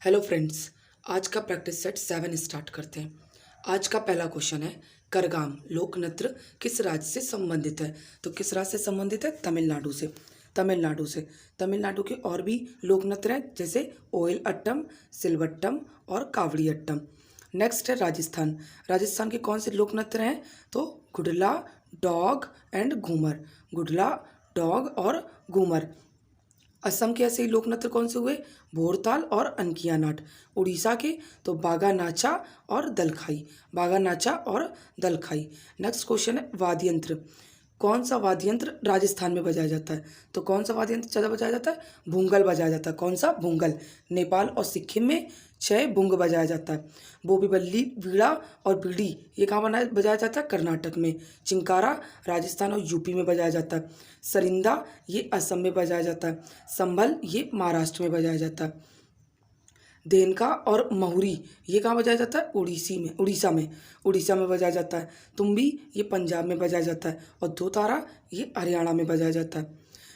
Hello friends. आज का practice set 7 start करते हैं। आज का पहला क्वेश्चन है, करगाम लोक नृत्य किस राज्य से संबंधित है? तो किस राज्य से संबंधित है? तमिलनाडु से। तमिलनाडु के और भी लोक नृत्य हैं, जैसे ओयल अट्टम, सिलवट्टम और कावड़ी अट्टम। नेक्स्ट है राजस्थान। राजस्थान के कौन से लोक नृत्य हैं? तो गुडला, डॉग एंड घूमर। गुडला, डॉग और घूमर। असम के ऐसे ही लोक नृत्य कौन से हुए? भोरताल और अनकिया नाट। उड़ीसा के तो बागा नाचा और दलखाई। बागा नाचा और दलखाई। नेक्स्ट क्वेश्चन है वाद्य यंत्र। कौन सा वाद्य यंत्र राजस्थान में बजाया जाता है? तो कौन सा वाद्य यंत्र ज़्यादा बजाया जाता है? भूंगल बजाया जाता है। कौन सा? भूंगल। नेपाल और सिक्किम में 6 बुंग बजाया जाता है। बोबीबल्ली, वीणा और बीड़ी ये कहाँ बजाया जाता है? कर्नाटक में। चिंकारा राजस्थान और यूपी में बजाया जाता है। सरिंदा ये असम में बजाया जाता है। संभल ये महाराष्ट्र में बजाया जाता है। देनका और महुरी ये कहाँ बजाया जाता है? उड़ीसा में बजाया जाता है। तुम्बी ये पंजाब में बजाया जाता है। और दो तारा ये हरियाणा में बजाया जाता है।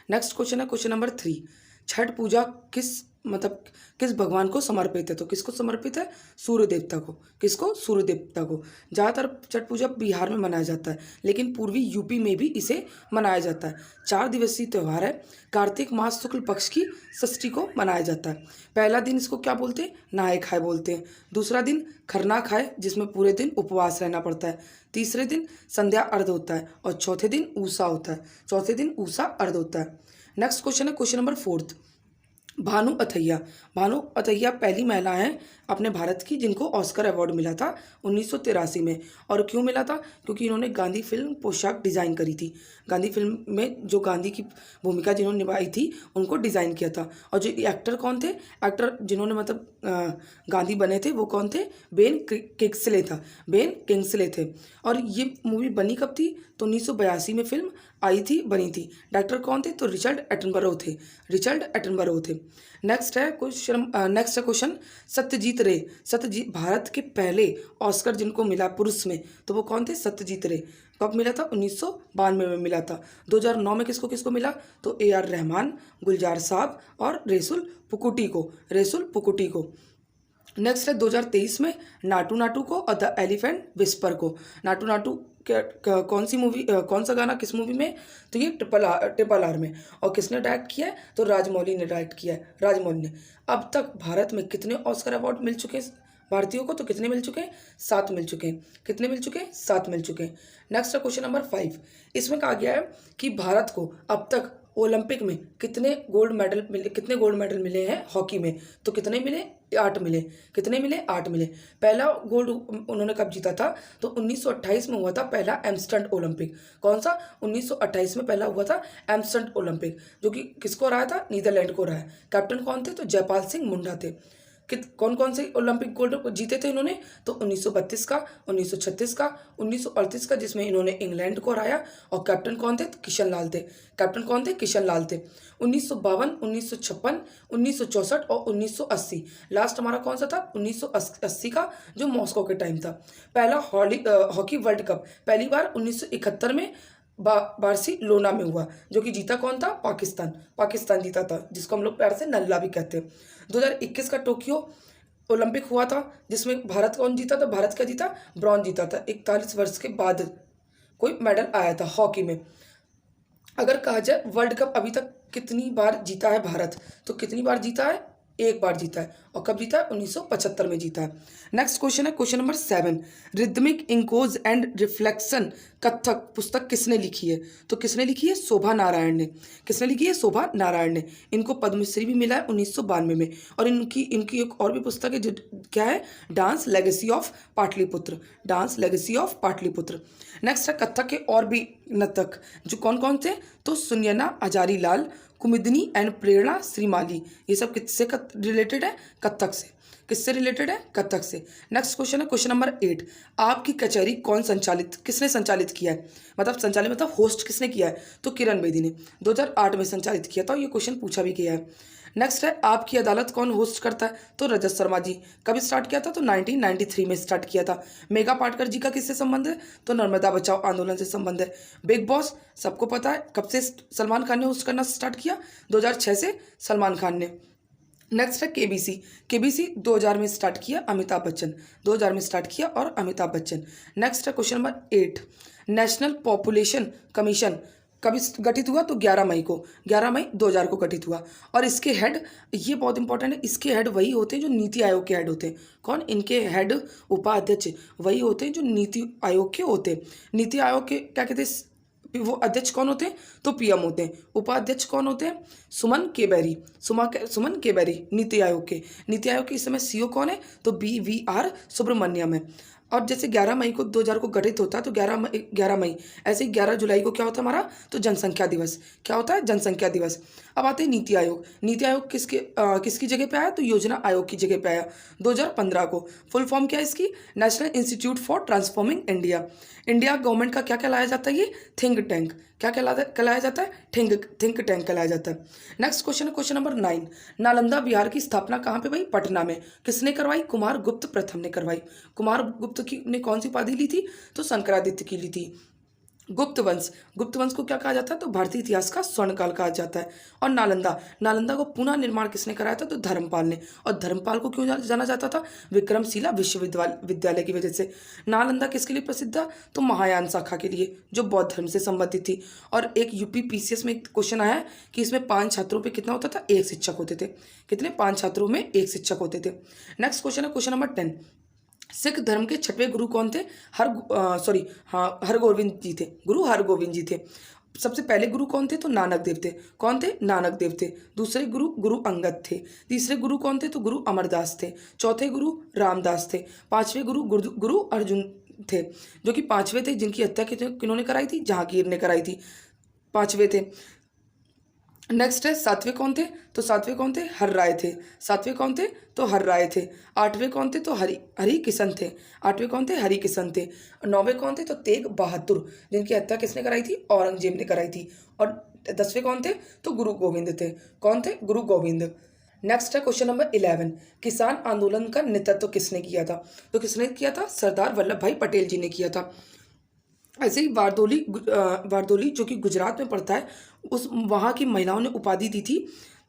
नेक्स्ट क्वेश्चन है क्वेश्चन नंबर 3। छठ पूजा किस भगवान को समर्पित है? तो किसको समर्पित है? सूर्य देवता को। किसको? सूर्य देवता को। ज़्यादातर छठ पूजा बिहार में मनाया जाता है, लेकिन पूर्वी यूपी में भी इसे मनाया जाता है। 4 दिवसीय त्यौहार है। कार्तिक मास शुक्ल पक्ष की षष्ठी को मनाया जाता है। पहला दिन इसको क्या बोलते हैं? नहाए खाए बोलते हैं। दूसरा दिन खरना खाए, जिसमें पूरे दिन उपवास रहना पड़ता है। तीसरे दिन संध्या अर्घ होता है और चौथे दिन ऊषा होता है। अर्घ होता है। नेक्स्ट क्वेश्चन है क्वेश्चन नंबर 4। भानु अथैया पहली महिला हैं अपने भारत की जिनको ऑस्कर अवार्ड मिला था 1983 में। और क्यों मिला था? क्योंकि इन्होंने गांधी फिल्म पोशाक डिज़ाइन करी थी। गांधी फिल्म में जो गांधी की भूमिका जिन्होंने निभाई थी उनको डिज़ाइन किया था। और जो एक्टर कौन थे? एक्टर जिन्होंने गांधी बने थे वो कौन थे? बेन किंग्सले थे। और ये मूवी बनी कब थी? तो 1982 में फिल्म आई थी, बनी थी। डायरेक्टर कौन थे? तो रिचर्ड एटनबरो थे। नेक्स्ट है क्वेश्चन सत्यजीत भारत के पहले ऑस्कर जिनको मिला पुरुष में, तो वो कौन थे? सत्यजीत रे। कब मिला था? 1992 में मिला था। 2009 में किसको किसको मिला? तो AR रहमान, गुलजार साहब और रेसुल पुकुटी को। नेक्स्ट है 2023 में नाटू नाटू को और द एलिफेंट विस्पर को। नाटू नाटू कौन सी मूवी, कौन सा गाना किस मूवी में? तो ये ट्रिपल आर में। और किसने डायरेक्ट किया है? तो राजमौली ने डायरेक्ट किया है। राजमौली ने। अब तक भारत में कितने ऑस्कर अवार्ड मिल चुके हैं भारतीयों को? तो कितने मिल चुके हैं? 7 मिल चुके हैं। कितने मिल चुके हैं? 7 मिल चुके हैं। नेक्स्ट है क्वेश्चन नंबर 5। इसमें कहा गया है कि भारत को अब तक ओलंपिक में कितने गोल्ड मेडल मिले हैं हॉकी में? तो कितने मिले? 8 मिले। कितने मिले? 8 मिले। पहला गोल्ड उन्होंने कब जीता था? तो 1928 में हुआ था पहला एम्स्टर्डम ओलंपिक। कौन सा? 1928 में पहला हुआ था एम्स्टर्डम ओलंपिक, जो कि किसको हराया था? नीदरलैंड को हराया। कैप्टन कौन थे? तो जयपाल सिंह मुंडा थे। कौन कौन से ओलंपिक गोल्ड जीते थे इन्होंने? तो 1932 का, 1936 का, 1938 का, जिसमें इन्होंने इंग्लैंड को हराया। और कैप्टन कौन थे? किशन लाल थे। 1952, 1956, 1964 और 1980। लास्ट हमारा कौन सा था? 1980 का, जो मॉस्को के टाइम था। पहला हॉकी वर्ल्ड कप पहली बार 1971 में बार्सिलोना में हुआ, जो कि जीता कौन था? पाकिस्तान जीता था, जिसको हम लोग प्यार से नल्ला भी कहते हैं। 2021 का टोक्यो ओलंपिक हुआ था, जिसमें भारत कौन जीता था? भारत क्या जीता? ब्रॉन्ज जीता था। 41 वर्ष के बाद कोई मेडल आया था हॉकी में। अगर कहा जाए वर्ल्ड कप अभी तक कितनी बार जीता है भारत, तो कितनी बार जीता है? 1 बार जीता है। और कब जीता है? 1975 में जीता है। नेक्स्ट क्वेश्चन है क्वेश्चन नंबर 7। रिदमिक इंकोज एंड रिफ्लेक्शन कथक पुस्तक किसने लिखी है? तो किसने लिखी है? शोभा नारायण ने। किसने लिखी है? शोभा नारायण ने। इनको पद्मश्री भी मिला है 1992 में। और इनकी एक और भी पुस्तक है, जो क्या है? Dance legacy of Pataliputra. Next है कथक के और भी नर्तक, जो कौन कौन थे? तो सुनयना हजारी लाल, कुमुदिनी एंड प्रेरणा श्रीमाली। ये सब किससे रिलेटेड है? कथक से। किससे रिलेटेड है? कथक से। नेक्स्ट क्वेश्चन है क्वेश्चन नंबर 8। आपकी कचहरी किसने संचालित किया है? मतलब होस्ट किसने किया है? तो किरण बेदी ने 2008 में संचालित किया था। ये क्वेश्चन पूछा भी गया है। नेक्स्ट है आपकी अदालत कौन होस्ट करता है? तो रजत शर्मा जी। कब स्टार्ट किया था? तो 1993 में स्टार्ट किया था। मेघा पाटकर जी का किससे संबंध है? तो नर्मदा बचाओ आंदोलन से संबंध है। बिग बॉस सबको पता है कब से सलमान खान ने होस्ट करना स्टार्ट किया? 2006 से सलमान खान ने। नेक्स्ट है केबीसी। केबीसी 2000 में स्टार्ट किया अमिताभ बच्चन, 2000 में स्टार्ट किया और अमिताभ बच्चन। नेक्स्ट है question number 8, national population commission कभी गठित हुआ? तो 11 मई को, 11 मई 2000 को गठित हुआ। और इसके हेड, ये बहुत इंपॉर्टेंट है, इसके हेड वही होते हैं जो नीति आयोग के हेड होते हैं। कौन? इनके हेड, उपाध्यक्ष वही होते हैं जो नीति आयोग के होते हैं। नीति आयोग के क्या कहते हैं, वो अध्यक्ष कौन होते हैं? तो पीएम होते हैं। उपाध्यक्ष कौन होते हैं? सुमन केबेरी, सुमन केबेरी नीति आयोग के। नीति आयोग के इस समय सीईओ कौन है? तो BVR सुब्रमण्यम है। और जैसे 11 मई को 2000 को गठित होता है, तो 11 मई, ऐसे ही 11 जुलाई को क्या होता है हमारा? तो जनसंख्या दिवस। क्या होता है? जनसंख्या दिवस। अब आते हैं नीति आयोग। नीति आयोग किसकी जगह पे आया? तो योजना आयोग की जगह पे आया 2015 को। फुल फॉर्म क्या है इसकी? National institute for transforming India. India government का क्या कहलाया जाता है? ये थिंक टैंक। क्या कहलाया जाता है? थिंक टैंक कहलाया जाता है। नेक्स्ट क्वेश्चन है क्वेश्चन नंबर 9, नालंदा विहार की स्थापना कहाँ पे भाई? पटना में। किसने करवाई? कुमार गुप्त प्रथम ने करवाई। कुमार गुप्त ने कौन सी उपाधि ली थी? तो शंकरादित्य की ली थी। गुप्त वंश, गुप्त वंश को क्या कहा जाता है? तो भारतीय इतिहास का स्वर्णकाल कहा जाता है। और नालंदा, नालंदा को पुनः निर्माण किसने कराया था? तो धर्मपाल ने। और धर्मपाल को क्यों जाना जाता था? विक्रमशिला विश्वविद्यालय की वजह से। नालंदा किसके लिए प्रसिद्ध था? तो महायान शाखा के लिए, जो बौद्ध धर्म से संबंधित थी। और एक यूपी PCS में एक क्वेश्चन आया है कि इसमें 5 छात्रों पर कितना होता था? 1 शिक्षक होते थे। कितने? 5 छात्रों में 1 शिक्षक होते थे। नेक्स्ट क्वेश्चन है क्वेश्चन नंबर 10, सिख धर्म के 6वें गुरु कौन थे? हरगोविंद जी थे। गुरु हरगोविंद जी थे। सबसे पहले गुरु कौन थे? तो नानक देव थे। कौन थे? नानक देव थे। दूसरे गुरु गुरु अंगद थे। तीसरे गुरु कौन थे? तो गुरु अमरदास थे। चौथे गुरु रामदास थे। पांचवें गुरु अर्जुन थे, जो कि 5वें थे, जिनकी हत्या किन्होंने कराई थी? जहांगीर ने कराई थी। 5वें थे। नेक्स्ट है 7वें कौन थे? तो 7वें कौन थे? हर राय थे। 7वें कौन थे? तो हर राय थे। 8वें कौन थे? तो हरि किशन थे। 8वें कौन थे? हरि किशन थे। 9वें कौन थे? तो तेग बहादुर, जिनकी हत्या किसने कराई थी? औरंगजेब ने कराई थी। और 10वें कौन थे? तो गुरु गोविंद थे। कौन थे? गुरु गोविंद। नेक्स्ट है क्वेश्चन नंबर 11, किसान आंदोलन का नेतृत्व किसने किया था? तो किसने किया था? सरदार वल्लभ भाई पटेल जी ने किया था। ऐसे ही वारदोली जो कि गुजरात में पड़ता है, उस वहाँ की महिलाओं ने उपाधि दी थी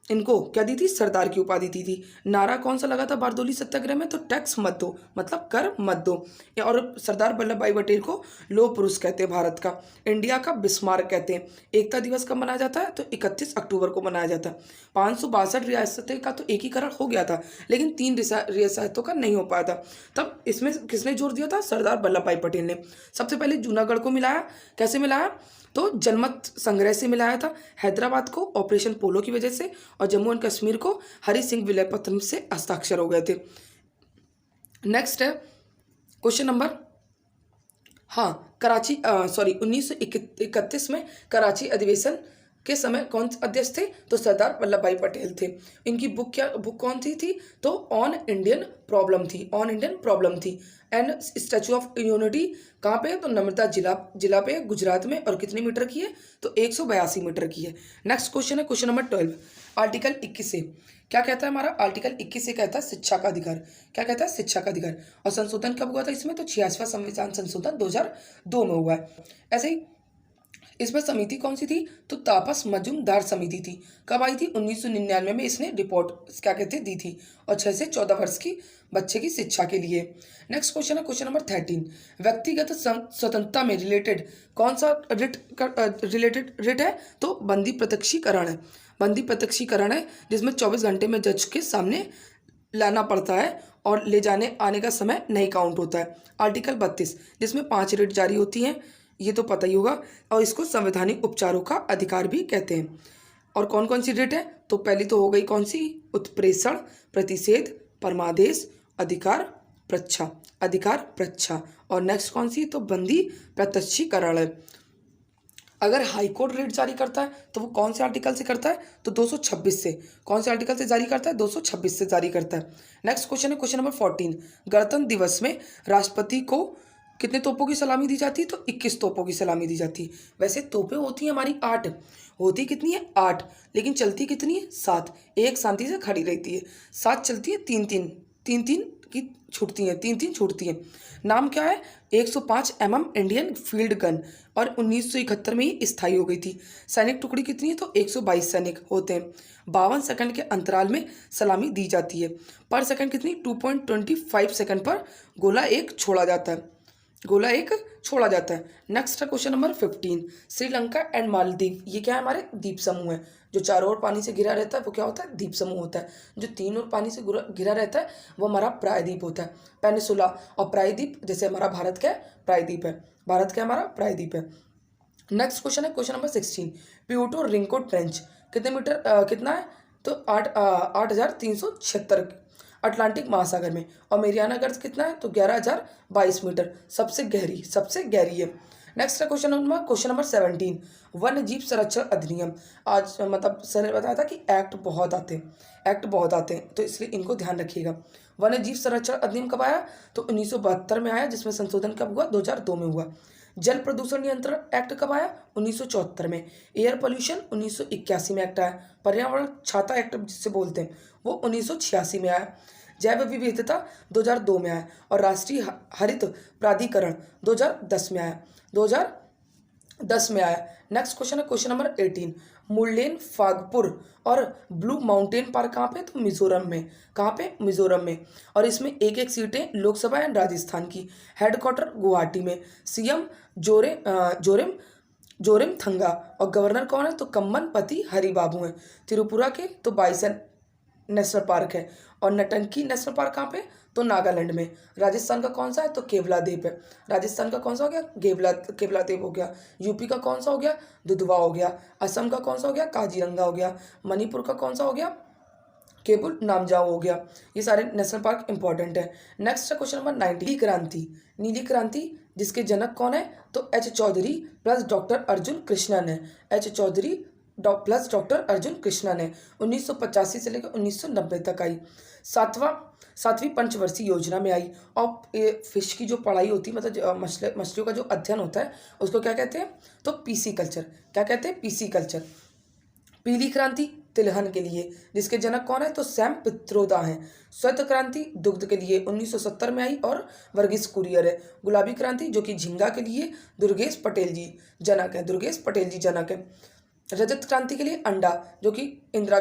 इनको। क्या दी थी? सरदार की उपाधि दी थी। नारा कौन सा लगा था बारदोली सत्याग्रह में? तो टैक्स मत दो, मतलब कर मत दो। और सरदार वल्लभ भाई पटेल को लौह पुरुष कहते हैं भारत का, इंडिया का बिस्मार्क कहते हैं। एकता दिवस कब मनाया जाता है? तो 31 अक्टूबर को मनाया जाता है। 562 रियासतें का तो एकीकरण हो गया था, लेकिन 3 रियासतों का नहीं हो पाया था। तब इसमें किसने जोर दिया था? सरदार वल्लभ भाई पटेल ने। सबसे पहले जूनागढ़ को मिलाया। कैसे मिलाया? तो जनमत संग्रह से मिलाया था। हैदराबाद को ऑपरेशन पोलो की वजह से। और जम्मू एंड कश्मीर को हरि सिंह विलय पत्र से हस्ताक्षर हो गए थे। नेक्स्ट है क्वेश्चन नंबर, हाँ, 1931 में कराची अधिवेशन के समय कौन अध्यक्ष थे? तो सरदार वल्लभ भाई पटेल थे। इनकी बुक कौन सी थी? तो ऑन इंडियन प्रॉब्लम थी। एंड स्टैचू ऑफ यूनिटी कहाँ पे है? तो नर्मदा जिला पे, गुजरात में। और कितने मीटर की है? तो 182 मीटर की है। नेक्स्ट क्वेश्चन है क्वेश्चन नंबर 12, आर्टिकल 21 से क्या कहता है हमारा? आर्टिकल 21 से कहता है शिक्षा का अधिकार। क्या कहता है? शिक्षा का अधिकार। और संशोधन कब हुआ था इसमें? तो 86वां संविधान संशोधन 2002 में हुआ है। ऐसे ही इसमें समिति कौन सी थी? तो तापस मजूमदार समिति थी। कब आई थी? 1999 में इसने रिपोर्ट क्या कहते दी थी। और 6 से 14 वर्ष की बच्चे की शिक्षा के लिए। नेक्स्ट क्वेश्चन है क्वेश्चन नंबर 13, व्यक्तिगत स्वतंत्रता में रिलेटेड कौन सा रिट है? तो बंदी प्रत्यक्षीकरण है। बंदी प्रत्यक्षीकरण है, जिसमें 24 घंटे में जज के सामने लाना पड़ता है और ले जाने आने का समय नहीं काउंट होता है। आर्टिकल 32, जिसमें 5 रिट जारी होती हैं, ये तो पता ही होगा। और इसको संवैधानिक उपचारों का अधिकार भी कहते हैं। और कौन कौन सी रिट है? तो पहली तो हो गई कौन सी? उत्प्रेषण, प्रतिषेध, परमादेश, अधिकार प्रच्छा। और नेक्स्ट कौन सी? तो बंदी प्रत्यक्षीकरण है। अगर हाईकोर्ट रेट जारी करता है तो वो कौन से आर्टिकल से करता है? तो 226 से। कौन से आर्टिकल से जारी करता है? 226 से जारी करता है। नेक्स्ट क्वेश्चन है क्वेश्चन नंबर 14, गणतंत्र दिवस में राष्ट्रपति को कितने तोपों की सलामी दी जाती है? तो 21 तोपों की सलामी दी जाती है। वैसे तोपें होती हैं हमारी 8, होती कितनी है? 8, लेकिन चलती कितनी है? 7। एक शांति से खड़ी रहती है। 7 चलती है, तीन तीन की छूटती हैं, तीन तीन छूटती हैं। नाम क्या है? 105 mm इंडियन फील्ड गन, और 1971 में ही स्थायी हो गई थी। सैनिक टुकड़ी कितनी है? तो 122 सैनिक होते हैं। 52 सेकंड के अंतराल में सलामी दी जाती है। पर सेकंड कितनी? 2.25 सेकंड पर गोला एक छोड़ा जाता है, गोला एक छोड़ा जाता है। नेक्स्ट है question number 15। Sri Lanka and Maldives, ये क्या है? हमारे द्वीप समूह है। जो चारों ओर पानी से घिरा रहता है वो क्या होता है? द्वीप समूह होता है। जो तीन ओर पानी से घिरा रहता है वो हमारा प्रायद्वीप होता है, पेनिसुला। और प्रायद्वीप जैसे हमारा भारत का प्रायद्वीप है, भारत का हमारा प्रायद्वीप है। नेक्स्ट क्वेश्चन है क्वेश्चन नंबर 16। प्यूर्टो रिंको ट्रेंच कितने मीटर कितना है? तो 8,376 अटलांटिक महासागर में। और मेरियाना गर्त कितना है? तो 11,022 मीटर, सबसे गहरी है। नेक्स्ट है क्वेश्चन नंबर 17। वन्य जीव संरक्षण अधिनियम। आज मतलब सर ने बताया था कि एक्ट बहुत आते हैं, तो इसलिए इनको ध्यान रखिएगा। वन्य जीव संरक्षण अधिनियम कब आया? तो 1972 में आया, जिसमें संशोधन कब हुआ? 2002 में हुआ। जल प्रदूषण नियंत्रण एक्ट कब आया? 1974 में। एयर पोल्यूशन 1981 में एक्ट आया। पर्यावरण छाता एक्ट जिसे बोलते हैं वो 1986 में आया। जैव विविधता 2002 में आया। और राष्ट्रीय हरित प्राधिकरण 2010 में आया, 2010 में आया। नेक्स्ट क्वेश्चन है क्वेश्चन नंबर 18। मुरलेन फागपुर और ब्लू माउंटेन पार्क कहाँ पे? तो मिजोरम में। कहाँ पे? मिजोरम में। और इसमें एक सीटें लोकसभा एंड राजस्थान की। हेडक्वार्टर गुवाहाटी में। सीएम जोरेम थंगा। और गवर्नर कौन है? तो कम्मनपति हरिबाबू हैं। त्रिपुरा के तो बाइसन नेशनल पार्क है। और नटंकी नेशनल पार्क कहाँ पे? तो नागालैंड में। राजस्थान का कौन सा है? तो केवलादेव है। राजस्थान का कौन सा हो गया? केवलादेव हो गया। यूपी का कौन सा हो गया? दुधवा हो गया। असम का कौन सा हो गया? काजीरंगा हो गया। मणिपुर का कौन सा हो गया? केबुल नामजाओ हो गया। ये सारे नेशनल पार्क इंपॉर्टेंट है। नेक्स्ट है क्वेश्चन नंबर 19। नीली क्रांति जिसके जनक कौन है? तो H Chaudhary plus doctor Arjun Krishnan है। H Chaudhary plus doctor Arjun Krishnan है। 1985 से लेकर 1990 तक आई। सातवीं पंचवर्षीय योजना में आई। और फिश की जो पढ़ाई होती है, मतलब मछलियों का जो अध्ययन होता है, उसको क्या कहते हैं? तो पीसी कल्चर। क्या कहते हैं? PC culture. पीली क्रांति तिलहन के लिए, जिसके जनक कौन है? तो सैम पित्रोदा हैं। श्वेत क्रांति दुग्ध के लिए 1970 में आई और वर्गीस कुरियर है। गुलाबी क्रांति जो कि झींगा के लिए दुर्गेश पटेल जी जनक है। रजत क्रांति के लिए अंडा जो कि इंदिरा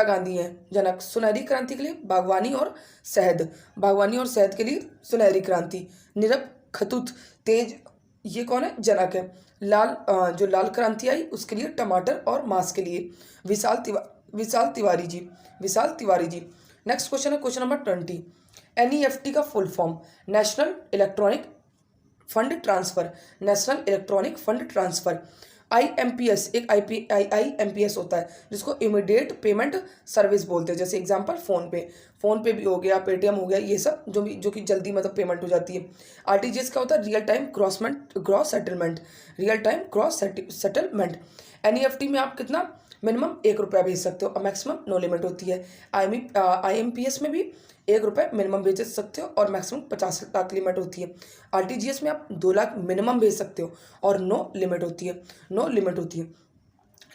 गांधी हैं जनक। सुनहरी क्रांति के लिए बागवानी और शहद के लिए सुनहरी क्रांति। नीरब खतूत तेज, ये कौन है? जनक है। जो लाल क्रांति आई उसके लिए टमाटर और मांस के लिए विशाल तिवारी जी। नेक्स्ट क्वेश्चन है क्वेश्चन नंबर 20। एनईएफटी का full form? National electronic fund transfer. IMPS एक IMPS होता है जिसको इमीडिएट पेमेंट सर्विस बोलते हैं। जैसे एग्जांपल फ़ोन पे भी हो गया, पेटीएम हो गया, ये सब जो कि जल्दी मतलब पेमेंट हो जाती है। RTGS क्या होता है? Real time cross settlement. NEFT में आप कितना मिनिमम ₹1 भेज सकते हो और मैक्सिमम नो लिमिट होती है। IMPS में भी ₹1 मिनिमम भेज सकते हो और मैक्सिमम 50 लाख लिमिट होती है। RTGS में आप 2 लाख मिनिमम भेज सकते हो और नो लिमिट होती है।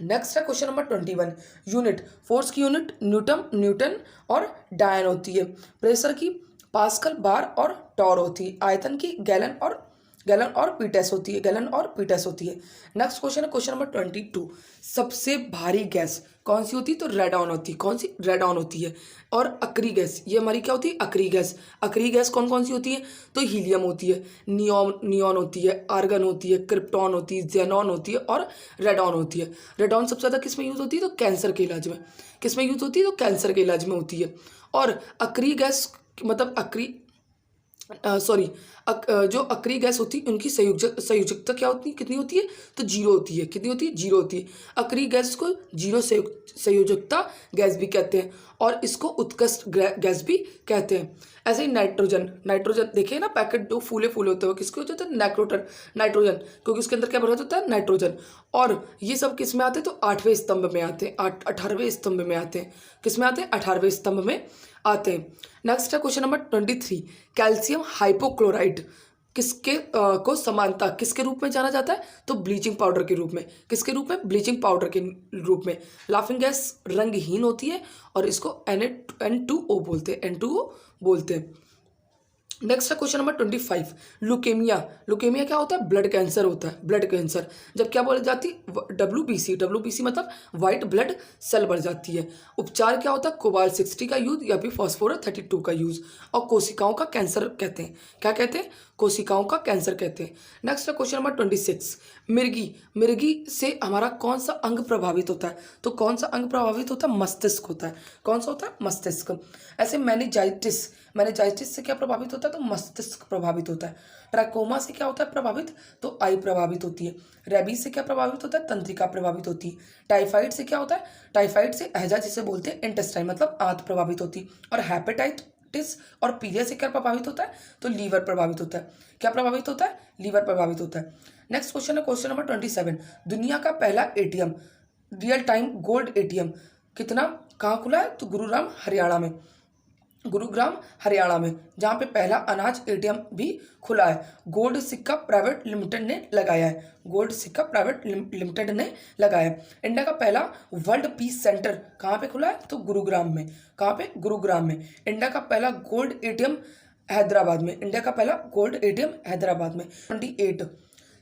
नेक्स्ट है क्वेश्चन नंबर 21। यूनिट, फोर्स की यूनिट न्यूटन और डायन होती है। प्रेशर की पास्कल, बार और टॉर होती है। आयतन की गैलन और पीटेस होती है। नेक्स्ट क्वेश्चन है क्वेश्चन नंबर 22। सबसे भारी गैस कौन सी होती है? तो रेडॉन होती है। कौन सी? रेडॉन होती है। और अक्री गैस, ये हमारी क्या होती है? अक्री गैस कौन सी होती है? तो हीलियम होती है, नियॉन होती है, आर्गन होती है, क्रिप्टॉन होती है, जेनॉन होती है और रेडॉन होती है। रेडॉन सबसे ज़्यादा किस में यूज़ होती है? तो कैंसर के इलाज में। किस में यूज़ होती है? तो कैंसर के इलाज में होती है। और अक्री गैस मतलब जो अक्री गैस होती है उनकी संयोजकता क्या होती है? कितनी होती है? तो 0 होती है। कितनी होती है? 0 होती है। अक्री गैस को 0 संयोजकता गैस भी कहते हैं और इसको उत्कृष्ट गैस भी कहते हैं। ऐसे ही नाइट्रोजन देखिए ना, पैकेट जो फूले होते हैं किसके होते हैं? नाइट्रोजन, क्योंकि उसके अंदर क्या भरा होता है? नाइट्रोजन। और ये सब किस में आते हैं? तो 8वें स्तंभ में आते हैं। 18वें स्तंभ में आते हैं। किस में आते हैं? 18वें स्तंभ में आते हैं। नेक्स्ट है क्वेश्चन नंबर 23। कैल्शियम हाइपोक्लोराइट किसके को समानता किसके रूप में जाना जाता है, तो ब्लीचिंग पाउडर के रूप में। किसके रूप में, ब्लीचिंग पाउडर के रूप में। लाफिंग गैस रंगहीन होती है और इसको N2O बोलते हैं, N2O बोलते हैं। नेक्स्ट है क्वेश्चन नंबर 25, लुकेमिया। लुकेमिया क्या होता है, ब्लड कैंसर होता है, ब्लड कैंसर। जब क्या बोली जाती है, WBC। WBC मतलब वाइट ब्लड सेल बढ़ जाती है। उपचार क्या होता है, कोबाल्ट 60 का यूज या फिर फॉस्फोरस 32 का यूज। और कोशिकाओं का कैंसर कहते हैं, क्या कहते हैं, कोशिकाओं का कैंसर कहते हैं। नेक्स्ट है क्वेश्चन नंबर 26, मिर्गी। मिर्गी से हमारा कौन सा अंग प्रभावित होता है, तो कौन सा अंग प्रभावित होता है, मस्तिष्क होता है। कौन सा होता है, मस्तिष्क। ऐसे मैनिजाइटिस, मैनिजाइटिस से क्या प्रभावित होता है, तो मस्तिष्क प्रभावित होता है। ट्रैकोमा से क्या होता है प्रभावित, तो आई प्रभावित होती है। रेबीज से क्या प्रभावित होता है, तंत्रिका प्रभावित होती है। टाइफाइड से क्या होता है, टाइफाइड से हैजा जिसे बोलते हैं इंटेस्टाइन मतलब आंत प्रभावित होती है। और हेपेटाइटिस और पीलिया से क्या प्रभावित होता है, तो लीवर प्रभावित होता है। क्या प्रभावित होता है, लीवर प्रभावित होता है। नेक्स्ट क्वेश्चन है क्वेश्चन नंबर 27, दुनिया का पहला ATM, real time gold ATM कितना कहाँ खुला है, तो गुरुग्राम हरियाणा में। गुरुग्राम हरियाणा में, जहाँ पे पहला अनाज ATM भी खुला है। गोल्ड सिक्का प्राइवेट लिमिटेड ने लगाया है, गोल्ड सिक्का प्राइवेट लिमिटेड ने लगाया है। इंडिया का पहला वर्ल्ड पीस सेंटर कहाँ पे खुला है, तो गुरुग्राम में। कहाँ पे, गुरुग्राम में। इंडिया का पहला गोल्ड ATM हैदराबाद में। इंडिया का पहला गोल्ड ATM हैदराबाद में। 28,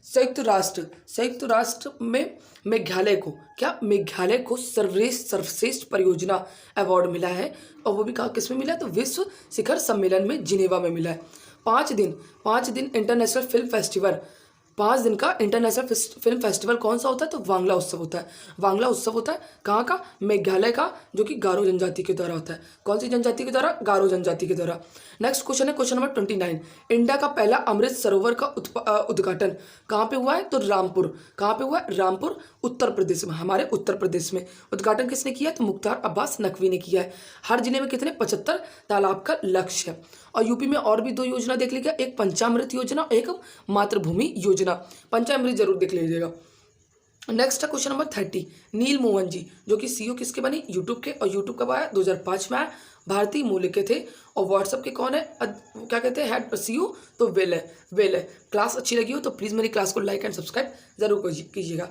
संयुक्त राष्ट्र में मेघालय को, क्या मेघालय को सर्वश्रेष्ठ परियोजना अवार्ड मिला है। और वो भी कहाँ, किस में मिला है, तो विश्व शिखर सम्मेलन में जिनेवा में मिला है। 5 दिन इंटरनेशनल फिल्म फेस्टिवल, 5 दिन का इंटरनेशनल फिल्म फेस्टिवल कौन सा होता है, तो वांगला उत्सव होता है। वांगला उत्सव होता है कहाँ का, मेघालय का, जो कि गारो जनजाति के द्वारा होता है। कौन सी जनजाति के द्वारा, गारो जनजाति के द्वारा। नेक्स्ट क्वेश्चन है क्वेश्चन नंबर 29, इंडिया का पहला अमृत सरोवर का उद्घाटन कहाँ पे हुआ है, तो रामपुर। कहाँ पे हुआ है, रामपुर, उत्तर प्रदेश में, हमारे उत्तर प्रदेश में। उद्घाटन किसने किया है, तो मुख्तार अब्बास नकवी ने किया है। हर जिले में कितने, 75 तालाब का लक्ष्य है। और यूपी में और भी 2 योजना देख लीजिएगा, एक पंचामृत योजना और एक मातृभूमि योजना। पंचामृत जरूर देख लीजिएगा। नेक्स्ट है क्वेश्चन नंबर 30, नील मोहन जी, जो कि CEO किसके बने, यूट्यूब के। और यूट्यूब कब आया, 2005 में आया। भारतीय मूल्य के थे। और व्हाट्सएप के कौन है, क्या कहते हैं, हेड CEO, तो वेल है। क्लास अच्छी लगी हो तो प्लीज़ मेरी क्लास को लाइक एंड सब्सक्राइब जरूर कीजिएगा।